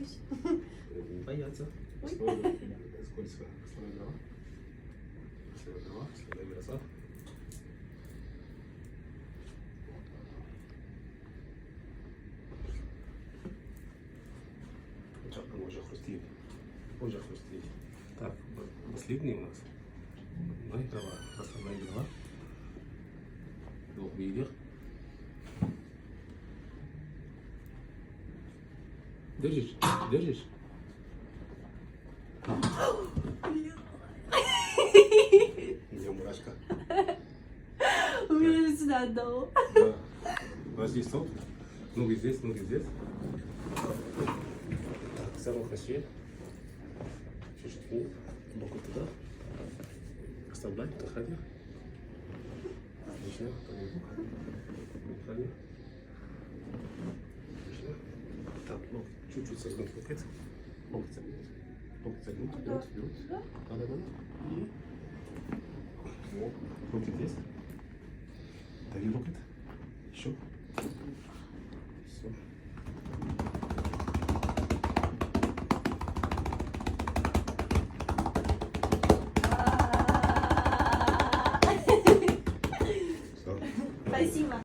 боюсь. Не бояться. Ой. Скользко. Слоновая голова. Слоновая голова. Слоновая глаза. Може хрустит. Може хрустит. Так, последний у нас. Моя голова. Основная голова. Долг вверх. Держишь? Держишь? У меня мурашка. У меня сюда отдало. Да. Возьми стол. Ноги здесь, ноги здесь. Так, самый хвосте. Чуть-чуть вниз. Боку туда. Оставляй, доходи. Отлично. Доходи. Отлично. Так, ног чуть-чуть согнуть локоть. Локоть согнуть. Локоть согнуть. Вперед, вперед. Да. И... Вот. Руки здесь. Дави локоть. Еще. Все. Спасибо.